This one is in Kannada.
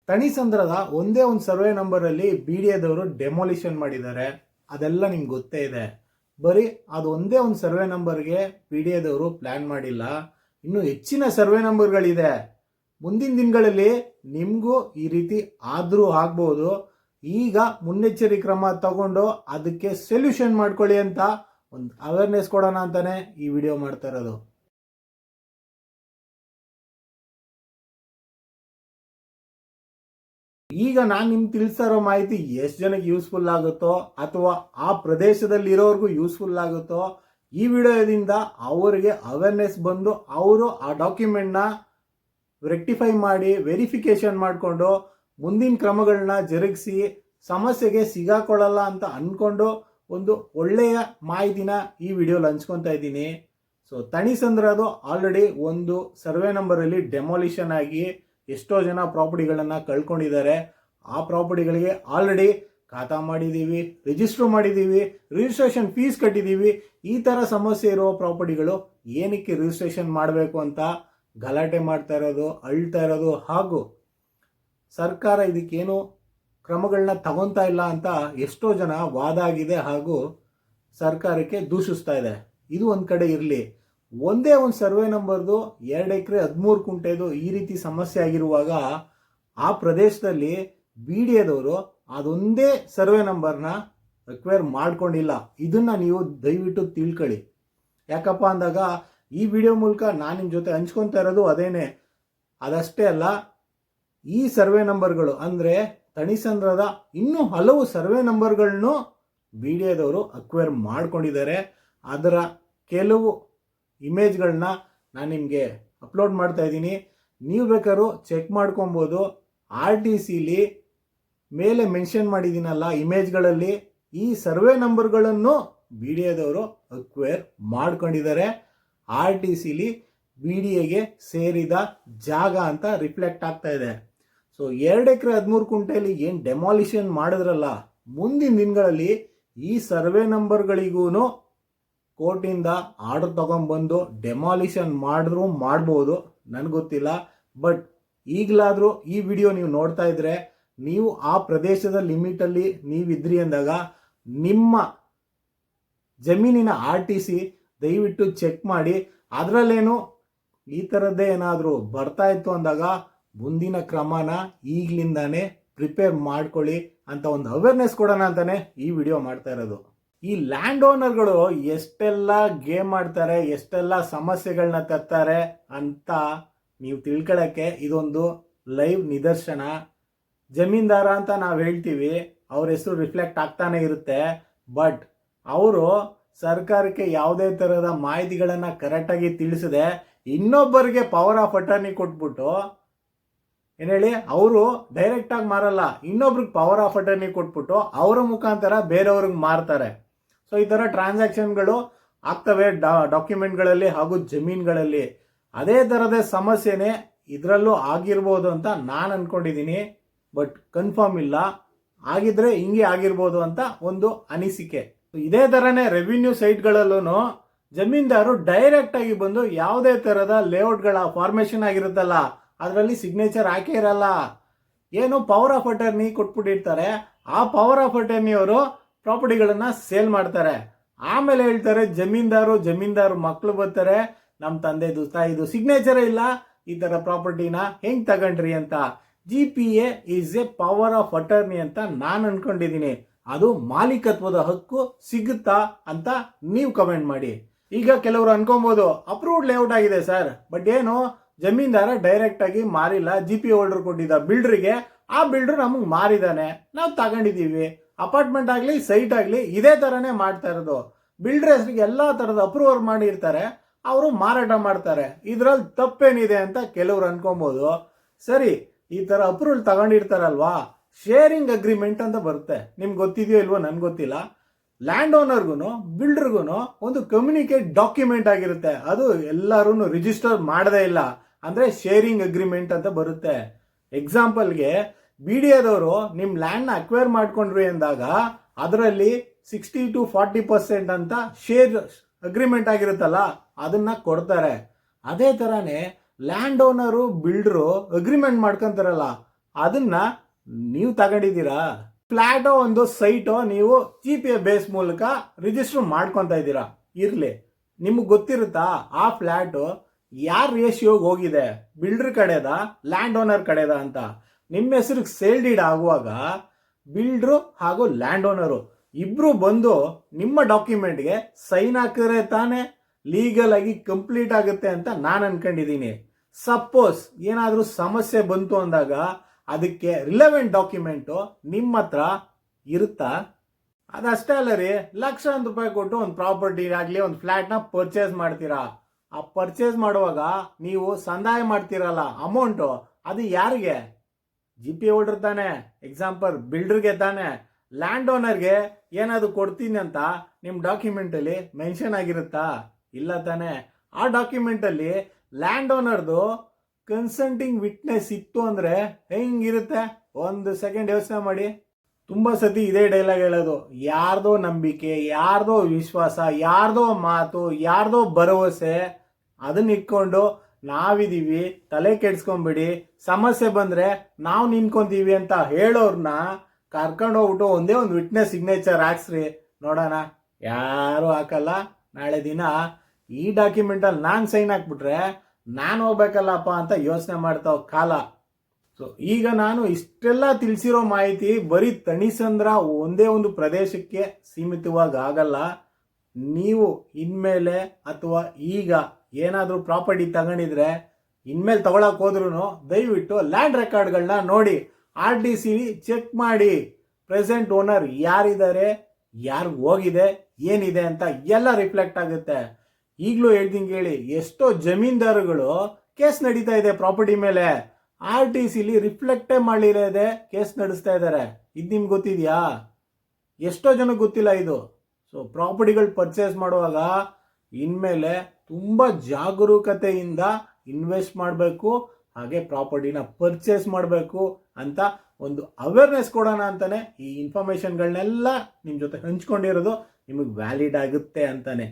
ತಣಿಸಂದ್ರದ ಒಂದೇ ಒಂದು ಸರ್ವೆ ನಂಬರಲ್ಲಿ BDAದವರು ಡೆಮಾಲಿಷನ್ ಮಾಡಿದ್ದಾರೆ. ಅದೆಲ್ಲ ನಿಮ್ಗೆ ಗೊತ್ತೇ ಇದೆ. ಬರೀ ಅದು ಒಂದೇ ಒಂದು ಸರ್ವೆ ನಂಬರ್ಗೆ BDAದವರು ಪ್ಲಾನ್ ಮಾಡಿಲ್ಲ. ಇನ್ನು ಹೆಚ್ಚಿನ ಸರ್ವೆ ನಂಬರ್ಗಳಿದೆ. ಮುಂದಿನ ದಿನಗಳಲ್ಲಿ ನಿಮಗೂ ಈ ರೀತಿ ಆದರೂ ಆಗ್ಬೋದು. ಈಗ ಮುನ್ನೆಚ್ಚರಿಕೆ ಕ್ರಮ ತಗೊಂಡು ಅದಕ್ಕೆ ಸೊಲ್ಯೂಷನ್ ಮಾಡ್ಕೊಳ್ಳಿ ಅಂತ ಒಂದು ಅವೇರ್ನೆಸ್ ಕೊಡೋಣ ಅಂತಾನೆ ಈ ವಿಡಿಯೋ ಮಾಡ್ತಾ ಇರೋದು. ಈಗ ನಾನು ನಿಮ್ಗೆ ತಿಳಿಸ್ತಾ ಇರೋ ಮಾಹಿತಿ ಎಷ್ಟು ಜನಕ್ಕೆ ಯೂಸ್ಫುಲ್ ಆಗುತ್ತೋ ಅಥವಾ ಆ ಪ್ರದೇಶದಲ್ಲಿ ಇರೋರ್ಗೂ ಯೂಸ್ಫುಲ್ ಆಗುತ್ತೋ, ಈ ವಿಡಿಯೋದಿಂದ ಅವರಿಗೆ ಅವೇರ್ನೆಸ್ ಬಂದು ಅವರು ಆ ಡಾಕ್ಯುಮೆಂಟ್ನ ರೆಕ್ಟಿಫೈ ಮಾಡಿ ವೆರಿಫಿಕೇಶನ್ ಮಾಡಿಕೊಂಡು ಮುಂದಿನ ಕ್ರಮಗಳನ್ನ ಜರುಗಿಸಿ ಸಮಸ್ಯೆಗೆ ಸಿಗಾಕೊಳ್ಳಲ್ಲ ಅಂತ ಅಂದ್ಕೊಂಡು ಒಂದು ಒಳ್ಳೆಯ ಮಾಹಿತಿನ ಈ ವಿಡಿಯೋಲಿ ಹಂಚ್ಕೊತಾ ಇದ್ದೀನಿ. ಸೊ ತಣಿಸಂದ್ರದು ಆಲ್ರೆಡಿ ಒಂದು ಸರ್ವೆ ನಂಬರಲ್ಲಿ ಡೆಮಾಲಿಷನ್ ಆಗಿ ಎಷ್ಟೋ ಜನ ಪ್ರಾಪರ್ಟಿಗಳನ್ನು ಕಳ್ಕೊಂಡಿದ್ದಾರೆ. ಆ ಪ್ರಾಪರ್ಟಿಗಳಿಗೆ ಆಲ್ರೆಡಿ ಖಾತಾ ಮಾಡಿದ್ದೀವಿ, ರಿಜಿಸ್ಟರ್ ಮಾಡಿದ್ದೀವಿ, ರಿಜಿಸ್ಟ್ರೇಷನ್ ಫೀಸ್ ಕಟ್ಟಿದ್ದೀವಿ. ಈ ಥರ ಸಮಸ್ಯೆ ಇರುವ ಪ್ರಾಪರ್ಟಿಗಳು ಏನಕ್ಕೆ ರಿಜಿಸ್ಟ್ರೇಷನ್ ಮಾಡಬೇಕು ಅಂತ ಗಲಾಟೆ ಮಾಡ್ತಾ ಇರೋದು, ಅಳ್ತಾ ಇರೋದು, ಹಾಗೂ ಸರ್ಕಾರ ಇದಕ್ಕೇನು ಕ್ರಮಗಳನ್ನ ತಗೊತಾ ಇಲ್ಲ ಅಂತ ಎಷ್ಟೋ ಜನ ವಾದ ಆಗಿದೆ ಹಾಗೂ ಸರ್ಕಾರಕ್ಕೆ ದೂಷಿಸ್ತಾ ಇದೆ. ಇದು ಒಂದು ಕಡೆ ಇರಲಿ, ಒಂದೇ ಒಂದು ಸರ್ವೆ ನಂಬರ್ದು 2 ಎಕರೆ 13 ಕುಂಟೆದು ಈ ರೀತಿ ಸಮಸ್ಯೆ ಆಗಿರುವಾಗ ಆ ಪ್ರದೇಶದಲ್ಲಿ BDAದವರು ಅದೊಂದೇ ಸರ್ವೆ ನಂಬರ್ನ ರಿಕ್ವೈರ್ ಮಾಡ್ಕೊಂಡಿಲ್ಲ. ಇದನ್ನ ನೀವು ದಯವಿಟ್ಟು ತಿಳ್ಕೊಳ್ಳಿ. ಯಾಕಪ್ಪ ಅಂದಾಗ ಈ ವಿಡಿಯೋ ಮೂಲಕ ನಾನು ನಿಮ್ಮ ಜೊತೆ ಹಂಚ್ಕೊತಾ ಇರೋದು ಅದೇನೆ. ಅದಷ್ಟೇ ಅಲ್ಲ, ಈ ಸರ್ವೆ ನಂಬರ್ಗಳು ಅಂದರೆ ತಣಿಸಂದ್ರದ ಇನ್ನೂ ಹಲವು ಸರ್ವೆ ನಂಬರ್ಗಳನ್ನು BDAದವರು ಅಕ್ವೈರ್ ಮಾಡ್ಕೊಂಡಿದ್ದಾರೆ. ಅದರ ಕೆಲವು ಇಮೇಜ್ಗಳನ್ನ ನಾನು ನಿಮಗೆ ಅಪ್ಲೋಡ್ ಮಾಡ್ತಾ ಇದ್ದೀನಿ. ನೀವು ಬೇಕಾದ್ರೂ ಚೆಕ್ ಮಾಡ್ಕೊಬೋದು. RTCಲಿ ಮೇಲೆ ಮೆನ್ಷನ್ ಮಾಡಿದ್ದೀನಲ್ಲ ಇಮೇಜ್ಗಳಲ್ಲಿ, ಈ ಸರ್ವೆ ನಂಬರ್ಗಳನ್ನು BDAದವರು ಅಕ್ವೈರ್ ಮಾಡ್ಕೊಂಡಿದ್ದಾರೆ. RTCಲಿ BDAಗೆ ಸೇರಿದ ಜಾಗ ಅಂತ ರಿಫ್ಲೆಕ್ಟ್ ಆಗ್ತಾ ಇದೆ. ಸೊ 2 ಎಕರೆ 13 ಕುಂಟೆಯಲ್ಲಿ ಏನು ಡೆಮಾಲಿಷನ್ ಮಾಡಿದ್ರಲ್ಲ, ಮುಂದಿನ ದಿನಗಳಲ್ಲಿ ಈ ಸರ್ವೆ ನಂಬರ್ಗಳಿಗೂ ಕೋರ್ಟಿಂದ ಆರ್ಡರ್ ತಗೊಂಡ್ಬಂದು ಡೆಮಾಲಿಷನ್ ಮಾಡಿದ್ರು ಮಾಡ್ಬೋದು, ನನಗೆ ಗೊತ್ತಿಲ್ಲ. ಬಟ್ ಈಗಲಾದರೂ ಈ ವಿಡಿಯೋ ನೀವು ನೋಡ್ತಾ ಇದ್ರೆ, ನೀವು ಆ ಪ್ರದೇಶದ ಲಿಮಿಟಲ್ಲಿ ನೀವಿದ್ರಿ ಅಂದಾಗ ನಿಮ್ಮ ಜಮೀನಿನ RTC ದಯವಿಟ್ಟು ಚೆಕ್ ಮಾಡಿ. ಅದರಲ್ಲೇನು ಈ ಥರದ್ದೇ ಏನಾದರೂ ಬರ್ತಾ ಇತ್ತು ಅಂದಾಗ ಮುಂದಿನ ಕ್ರಮನ ಈಗಲಿಂದಾನೇ ಪ್ರಿಪೇರ್ ಮಾಡ್ಕೊಳ್ಳಿ ಅಂತ ಒಂದು ಅವೇರ್ನೆಸ್ ಕೊಡೋಣ ಅಂತಾನೆ ಈ ವಿಡಿಯೋ ಮಾಡ್ತಾ ಇರೋದು. ಈ ಲ್ಯಾಂಡ್ ಓನರ್ಗಳು ಎಷ್ಟೆಲ್ಲ ಗೇಮ್ ಮಾಡ್ತಾರೆ, ಎಷ್ಟೆಲ್ಲ ಸಮಸ್ಯೆಗಳನ್ನ ತರ್ತಾರೆ ಅಂತ ನೀವು ತಿಳ್ಕೊಳ್ಳೋಕ್ಕೆ ಇದೊಂದು ಲೈವ್ ನಿದರ್ಶನ. ಜಮೀನ್ದಾರ ಅಂತ ನಾವು ಹೇಳ್ತೀವಿ, ಅವ್ರ ಹೆಸರು ರಿಫ್ಲೆಕ್ಟ್ ಆಗ್ತಾನೆ ಇರುತ್ತೆ. ಬಟ್ ಅವರು ಸರ್ಕಾರಕ್ಕೆ ಯಾವುದೇ ಥರದ ಮಾಹಿತಿಗಳನ್ನು ಕರೆಕ್ಟಾಗಿ ತಿಳಿಸದೆ ಇನ್ನೊಬ್ಬರಿಗೆ ಪವರ್ ಆಫ್ ಅಟರ್ನಿ ಕೊಟ್ಬಿಟ್ಟು, ಏನು ಹೇಳಿ, ಅವರು ಡೈರೆಕ್ಟಾಗಿ ಮಾರಲ್ಲ, ಇನ್ನೊಬ್ರಿಗೆ ಪವರ್ ಆಫ್ ಅಟರ್ನಿ ಕೊಟ್ಬಿಟ್ಟು ಅವರ ಮುಖಾಂತರ ಬೇರೆಯವ್ರಿಗೆ ಮಾರ್ತಾರೆ. ಸೊ ಈ ಥರ ಟ್ರಾನ್ಸಾಕ್ಷನ್ಗಳು ಆಗ್ತವೆ ಡಾಕ್ಯುಮೆಂಟ್ಗಳಲ್ಲಿ ಹಾಗೂ ಜಮೀನುಗಳಲ್ಲಿ. ಅದೇ ಥರದ ಸಮಸ್ಯೆನೇ ಇದರಲ್ಲೂ ಆಗಿರ್ಬೋದು ಅಂತ ನಾನು ಅಂದ್ಕೊಂಡಿದ್ದೀನಿ. ಬಟ್ ಕನ್ಫರ್ಮ್ ಇಲ್ಲ, ಆಗಿದ್ರೆ ಹಿಂಗೆ ಆಗಿರ್ಬೋದು ಅಂತ ಒಂದು ಅನಿಸಿಕೆ. ಇದೇ ಥರನೇ ರೆವಿನ್ಯೂ ಸೈಟ್ಗಳಲ್ಲೂ ಜಮೀನ್ದಾರು ಡೈರೆಕ್ಟಾಗಿ ಬಂದು ಯಾವುದೇ ಥರದ ಲೇಔಟ್ಗಳ ಫಾರ್ಮೇಷನ್ ಆಗಿರುತ್ತಲ್ಲ ಅದರಲ್ಲಿ ಸಿಗ್ನೇಚರ್ ಹಾಕೇ ಇರಲ್ಲ. ಏನು ಪವರ್ ಆಫ್ ಅಟರ್ನಿ ಕೊಟ್ಬಿಟ್ಟಿರ್ತಾರೆ, ಆ ಪವರ್ ಆಫ್ ಅಟರ್ನಿ ಅವರು ಪ್ರಾಪರ್ಟಿಗಳನ್ನು ಸೇಲ್ ಮಾಡ್ತಾರೆ. ಆಮೇಲೆ ಹೇಳ್ತಾರೆ ಜಮೀನ್ದಾರು ಮಕ್ಕಳು ಬರ್ತಾರೆ, ನಮ್ಮ ತಂದೆದು ತಾಯಿದು ಸಿಗ್ನೇಚರೇ ಇಲ್ಲ, ಈ ಥರ ಪ್ರಾಪರ್ಟಿನ ಹೆಂಗೆ ತಗೊಂಡ್ರಿ ಅಂತ. GPA is A power of attorney ಅಂತ ನಾನು ಅನ್ಕೊಂಡಿದ್ದೀನಿ. ಅದು ಮಾಲೀಕತ್ವದ ಹಕ್ಕು ಸಿಗುತ್ತಾ ಅಂತ ನೀವು ಕಮೆಂಟ್ ಮಾಡಿ. ಈಗ ಕೆಲವರು ಅನ್ಕೊಬೋದು ಅಪ್ರೂವ್ಡ್ ಲೇಔಟ್ ಆಗಿದೆ ಸರ್, ಬಟ್ ಏನು ಜಮೀನ್ದಾರ ಡೈರೆಕ್ಟ್ ಆಗಿ ಮಾರಿಲ್ಲ, GPA ಹೋಲ್ಡರ್ ಕೊಟ್ಟಿದ್ದ ಬಿಲ್ಡರ್ಗೆ, ಆ ಬಿಲ್ಡರ್ ನಮಗೆ ಮಾರಿದಾನೆ, ನಾವು ತಗೊಂಡಿದ್ದೀವಿ. ಅಪಾರ್ಟ್ಮೆಂಟ್ ಆಗಲಿ ಸೈಟ್ ಆಗಲಿ ಇದೇ ಥರನೇ ಮಾಡ್ತಾ ಇರೋದು. ಬಿಲ್ಡರ್ ಹೆಸರಿಗೆ ಎಲ್ಲ ಥರದ ಅಪ್ರೂವಲ್ ಮಾಡಿರ್ತಾರೆ, ಅವರು ಮಾರಾಟ ಮಾಡ್ತಾರೆ. ಇದರಲ್ಲಿ ತಪ್ಪೇನಿದೆ ಅಂತ ಕೆಲವ್ರು ಅನ್ಕೊಬೋದು. ಸರಿ, ಈ ಥರ ಅಪ್ರೂವಲ್ ತಗೊಂಡಿರ್ತಾರಲ್ವಾ, ಶೇರಿಂಗ್ ಅಗ್ರಿಮೆಂಟ್ ಅಂತ ಬರುತ್ತೆ. ನಿಮ್ಗೆ ಗೊತ್ತಿದೆಯೋ ಇಲ್ವೋ ನನಗೆ ಗೊತ್ತಿಲ್ಲ. ಲ್ಯಾಂಡ್ ಓನರ್ಗೂ ಬಿಲ್ಡರ್ಗೂ ಒಂದು ಕಮ್ಯುನಿಕೇಟ್ ಡಾಕ್ಯುಮೆಂಟ್ ಆಗಿರುತ್ತೆ. ಅದು ಎಲ್ಲರೂ ರಿಜಿಸ್ಟರ್ ಮಾಡದೇ ಇಲ್ಲ ಅಂದರೆ ಶೇರಿಂಗ್ ಅಗ್ರಿಮೆಂಟ್ ಅಂತ ಬರುತ್ತೆ. ಎಕ್ಸಾಂಪಲ್ಗೆ BDAದವರು ನಿಮ್ಮ ಲ್ಯಾಂಡ್ನ ಅಕ್ವೈರ್ ಮಾಡ್ಕೊಂಡ್ರಿ ಅಂದಾಗ ಅದರಲ್ಲಿ 60 to 40% ಅಂತ ಶೇರ್ ಅಗ್ರಿಮೆಂಟ್ ಆಗಿರುತ್ತಲ್ಲ ಅದನ್ನ ಕೊಡ್ತಾರೆ. ಅದೇ ಥರನೇ ಲ್ಯಾಂಡ್ ಓನರು ಬಿಲ್ಡರು ಅಗ್ರಿಮೆಂಟ್ ಮಾಡ್ಕೊಂತಾರಲ್ಲ ಅದನ್ನ ನೀವು ತಗೊಂಡಿದ್ದೀರಾ? ಫ್ಲಾಟೋ ಒಂದು ಸೈಟೋ ನೀವು GPA ಬೇಸ್ ಮೂಲಕ ರಿಜಿಸ್ಟರ್ ಮಾಡ್ಕೊತಾ ಇದ್ದೀರಾ. ಇರ್ಲಿ, ನಿಮ್ಗೆ ಗೊತ್ತಿರುತ್ತಾ ಆ ಫ್ಲಾಟು ಯಾರ ರೇಷಿಯೋಗೆ ಹೋಗಿದೆ, ಬಿಲ್ಡರ್ ಕಡೆದ ಲ್ಯಾಂಡ್ ಓನರ್ ಕಡೆದ ಅಂತ? ನಿಮ್ಮ ಹೆಸರಿಗೆ ಸೇಲ್ ಡೀಡ್ ಆಗುವಾಗ ಬಿಲ್ಡ್ರು ಹಾಗೂ ಲ್ಯಾಂಡ್ ಓನರು ಇಬ್ರು ಬಂದು ನಿಮ್ಮ ಡಾಕ್ಯುಮೆಂಟ್ಗೆ ಸೈನ್ ಹಾಕಿದ್ರೆ ತಾನೇ ಲೀಗಲ್ ಆಗಿ ಕಂಪ್ಲೀಟ್ ಆಗುತ್ತೆ ಅಂತ ನಾನು ಅನ್ಕೊಂಡಿದ್ದೀನಿ. ಸಪೋಸ್ ಏನಾದರೂ ಸಮಸ್ಯೆ ಬಂತು ಅಂದಾಗ ಅದಕ್ಕೆ ರಿಲೆವೆಂಟ್ ಡಾಕ್ಯುಮೆಂಟು ನಿಮ್ಮ ಹತ್ರ ಇರುತ್ತಾ? ಅದಷ್ಟೇ ಅಲ್ಲ ರೀ, ಲಕ್ಷಾಂತರ ರೂಪಾಯಿ ಕೊಟ್ಟು ಒಂದು ಪ್ರಾಪರ್ಟಿ ಆಗಲಿ ಒಂದು ಫ್ಲ್ಯಾಟ್ನ ಪರ್ಚೇಸ್ ಮಾಡ್ತೀರಾ. ಆ ಪರ್ಚೇಸ್ ಮಾಡುವಾಗ ನೀವು ಸಂದಾಯ ಮಾಡ್ತೀರಲ್ಲ ಅಮೌಂಟು, ಅದು ಯಾರಿಗೆ? GPA ಹೋಲ್ಡರ್ ತಾನೆ, ಎಕ್ಸಾಂಪಲ್ ಬಿಲ್ಡರ್ಗೆ ತಾನೆ. ಲ್ಯಾಂಡ್ ಓನರ್ಗೆ ಏನಾದ್ರು ಕೊಡ್ತೀನಿ ಅಂತ ನಿಮ್ಮ ಡಾಕ್ಯುಮೆಂಟಲ್ಲಿ ಮೆನ್ಷನ್ ಆಗಿರುತ್ತಾ? ಇಲ್ಲ ತಾನೆ. ಆ ಡಾಕ್ಯುಮೆಂಟಲ್ಲಿ ಲ್ಯಾಂಡ್ ಓನರ್ದು ಕನ್ಸಂಟಿಂಗ್ ವಿಟ್ನೆಸ್ ಇತ್ತು ಅಂದರೆ ಹೆಂಗಿರುತ್ತೆ? ಒಂದು ಸೆಕೆಂಡ್ ಯೋಚನೆ ಮಾಡಿ. ತುಂಬ ಸತಿ ಇದೇ ಡೈಲಾಗ್ ಹೇಳೋದು, ಯಾರ್ದೋ ನಂಬಿಕೆ, ಯಾರ್ದೋ ವಿಶ್ವಾಸ, ಯಾರ್ದೋ ಮಾತು, ಯಾರ್ದೋ ಭರವಸೆ, ಅದನ್ನ ಇಟ್ಕೊಂಡು ನಾವಿದೀವಿ, ತಲೆ ಕೆಡ್ಸ್ಕೊಂಬಿಡಿ, ಸಮಸ್ಯೆ ಬಂದರೆ ನಾವು ನಿಂತ್ಕೊಂತೀವಿ ಅಂತ ಹೇಳೋರ್ನ ಕರ್ಕೊಂಡು ಹೋಗ್ಬಿಟ್ಟು ಒಂದೇ ಒಂದು ವಿಟ್ನೆಸ್ ಸಿಗ್ನೇಚರ್ ಹಾಕ್ಸ್ರಿ ನೋಡೋಣ. ಯಾರೂ ಹಾಕಲ್ಲ. ನಾಳೆ ದಿನ ಈ ಡಾಕ್ಯುಮೆಂಟಲ್ಲಿ ನಾನು ಸೈನ್ ಹಾಕ್ಬಿಟ್ರೆ ನಾನು ಹೋಗ್ಬೇಕಲ್ಲಪ್ಪ ಅಂತ ಯೋಚನೆ ಮಾಡ್ತಾವ ಕಾಲ. ಸೊ ಈಗ ನಾನು ಇಷ್ಟೆಲ್ಲ ತಿಳಿಸಿರೋ ಮಾಹಿತಿ ಬರೀ ತಣಿಸಂದ್ರ ಒಂದೇ ಒಂದು ಪ್ರದೇಶಕ್ಕೆ ಸೀಮಿತವಾಗಿ ಆಗಲ್ಲ. ನೀವು ಇನ್ಮೇಲೆ ಅಥವಾ ಈಗ ಏನಾದರೂ ಪ್ರಾಪರ್ಟಿ ತಗೊಂಡಿದ್ರೆ ಇನ್ಮೇಲೆ ತಗೊಳಕ್ ಹೋದ್ರೂ ದಯವಿಟ್ಟು ಲ್ಯಾಂಡ್ ರೆಕಾರ್ಡ್ಗಳನ್ನ ನೋಡಿ, RDC ಚೆಕ್ ಮಾಡಿ, ಪ್ರೆಸೆಂಟ್ ಓನರ್ ಯಾರಿದ್ದಾರೆ, ಯಾರಿಗ್ ಹೋಗಿದೆ, ಏನಿದೆ ಅಂತ ಎಲ್ಲ ರಿಫ್ಲೆಕ್ಟ್ ಆಗುತ್ತೆ. ಈಗಲೂ ಹೇಳ್ತೀನಿ ಕೇಳಿ, ಎಷ್ಟೋ ಜಮೀನ್ದಾರುಗಳು ಕೇಸ್ ನಡೀತಾ ಇದೆ ಪ್ರಾಪರ್ಟಿ ಮೇಲೆ, RTCಲಿ ರಿಫ್ಲೆಕ್ಟೇ ಮಾಡಿರೋದೆ ಕೇಸ್ ನಡೆಸ್ತಾ ಇದ್ದಾರೆ. ಇದು ನಿಮ್ಗೆ ಗೊತ್ತಿದೆಯಾ? ಎಷ್ಟೋ ಜನಕ್ಕೆ ಗೊತ್ತಿಲ್ಲ ಇದು. ಸೊ ಪ್ರಾಪರ್ಟಿಗಳು ಪರ್ಚೇಸ್ ಮಾಡುವಾಗ ಇನ್ಮೇಲೆ ತುಂಬ ಜಾಗರೂಕತೆಯಿಂದ ಇನ್ವೆಸ್ಟ್ ಮಾಡಬೇಕು, ಹಾಗೆ ಪ್ರಾಪರ್ಟಿನ ಪರ್ಚೇಸ್ ಮಾಡಬೇಕು ಅಂತ ಒಂದು ಅವೇರ್ನೆಸ್ ಕೊಡೋಣ ಅಂತಾನೆ ಈ ಇನ್ಫಾರ್ಮೇಷನ್ಗಳನ್ನೆಲ್ಲ ನಿಮ್ಮ ಜೊತೆ ಹಂಚ್ಕೊಂಡಿರೋದು. ನಿಮಗೆ ವ್ಯಾಲಿಡ್ ಆಗುತ್ತೆ ಅಂತಾನೆ.